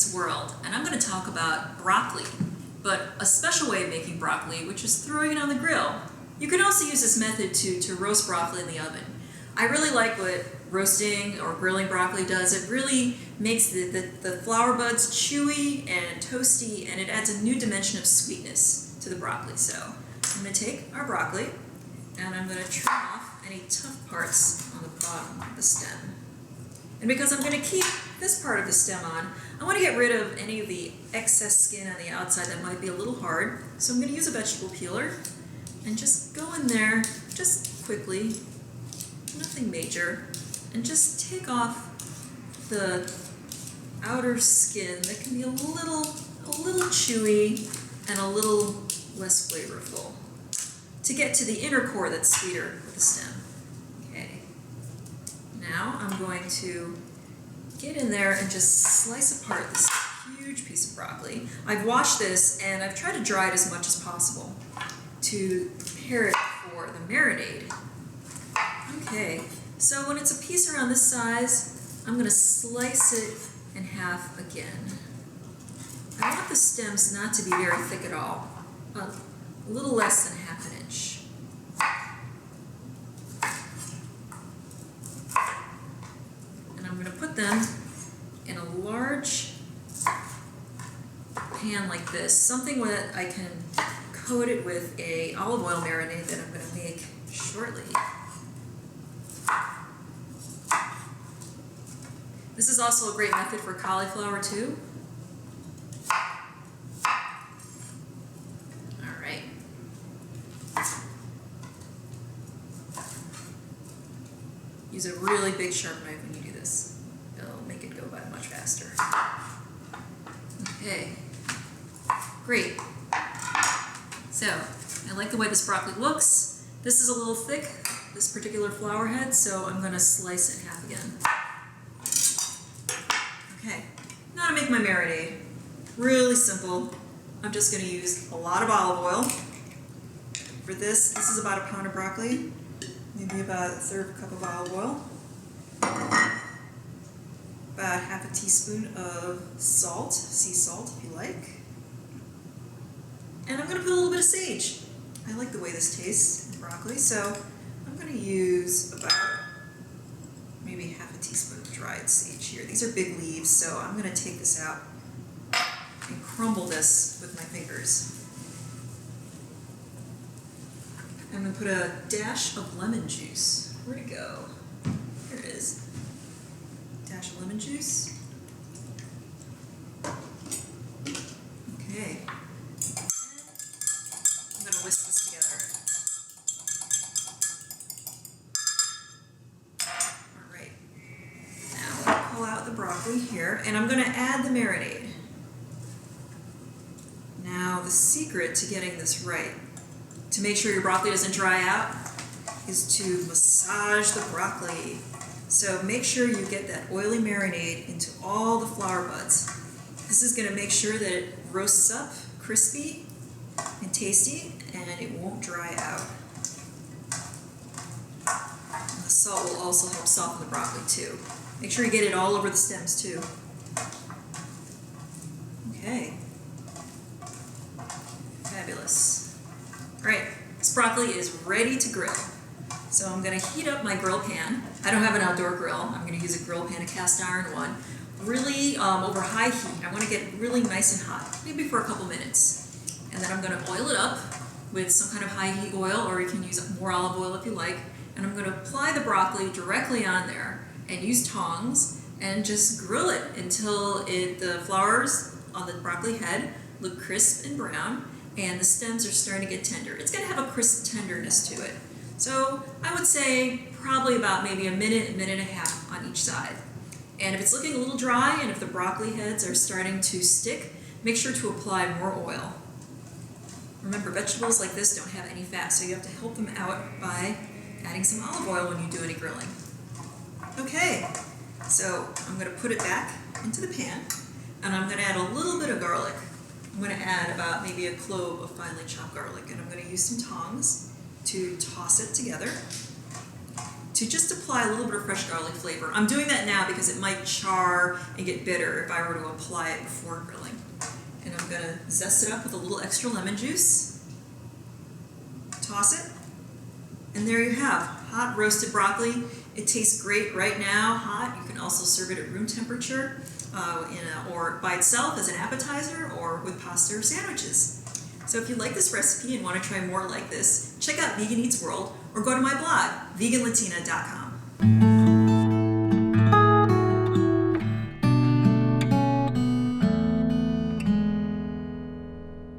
its world, and I'm going to talk about broccoli, but a special way of making broccoli, which is throwing it on the grill. You can also use this method to roast broccoli in the oven. I really like what roasting or grilling broccoli does. It really makes the flower buds chewy and toasty, and it adds a new dimension of sweetness to the broccoli. So I'm going to take our broccoli and I'm going to trim off any tough parts on the bottom of the stem. And because I'm going to keep this part of the stem on, I want to get rid of any of the excess skin on the outside that might be a little hard. So I'm going to use a vegetable peeler and just go in there just quickly, nothing major, and just take off the outer skin that can be a little chewy and a little less flavorful, to get to the inner core that's sweeter with the stem. Okay. Now I'm going to get in there and just slice apart this huge piece of broccoli. I've washed this and I've tried to dry it as much as possible to prepare it for the marinade. Okay, so when it's a piece around this size, I'm going to slice it in half again. I want the stems not to be very thick at all, a little less than ½ an inch. And I'm going to put them in a large pan like this, something that I can coat it with a olive oil marinade that I'm going to make shortly. This is also a great method for cauliflower too. All right. Use a really big sharp knife when you do this. It'll make it go by much faster. Okay, great. So, I like the way this broccoli looks. This is a little thick, this particular flower head, so I'm going to slice it in half again. Okay, now to make my marinade. Really simple. I'm just going to use a lot of olive oil. For this is about a pound of broccoli, maybe about a third cup of olive oil, about ½ a teaspoon of salt, sea salt if you like, and I'm going to put a little bit of sage. I like the way this tastes in broccoli, so I'm going to use about maybe ½ a teaspoon of dried sage here. These are big leaves, so I'm going to take this out and crumble this with my fingers. I'm going to put a dash of lemon juice. Where'd it go? Here it is. Dash of lemon juice. Okay. I'm going to whisk this together. All right. Now I'm going to pull out the broccoli here, and I'm going to add the marinade. Now the secret to getting this right, to make sure your broccoli doesn't dry out, is to massage the broccoli. So make sure you get that oily marinade into all the flower buds. This is going to make sure that it roasts up crispy and tasty, and it won't dry out. And the salt will also help soften the broccoli too. Make sure you get it all over the stems too. Okay. Fabulous. All right, this broccoli is ready to grill. So I'm going to heat up my grill pan. I don't have an outdoor grill. I'm going to use a grill pan, a cast iron one. Really over high heat. I want to get really nice and hot, maybe for a couple minutes. And then I'm going to oil it up with some kind of high heat oil, or you can use more olive oil if you like. And I'm going to apply the broccoli directly on there and use tongs and just grill it until the flowers on the broccoli head look crisp and brown, and the stems are starting to get tender. It's going to have a crisp tenderness to it. So I would say probably about maybe a minute and a half on each side. And if it's looking a little dry and if the broccoli heads are starting to stick, make sure to apply more oil. Remember, vegetables like this don't have any fat, so you have to help them out by adding some olive oil when you do any grilling. Okay, so I'm going to put it back into the pan, and I'm going to add a little bit of garlic. I'm going to add about maybe a clove of finely chopped garlic, and I'm going to use some tongs to toss it together. to just apply a little bit of fresh garlic flavor. I'm doing that now because it might char and get bitter if I were to apply it before grilling. And I'm going to zest it up with a little extra lemon juice. Toss it. And there you have hot roasted broccoli. It tastes great right now, hot. You can also serve it at room temperature or by itself as an appetizer or with pasta or sandwiches. So if you like this recipe and want to try more like this, check out Vegan Eats World or go to my blog, veganlatina.com.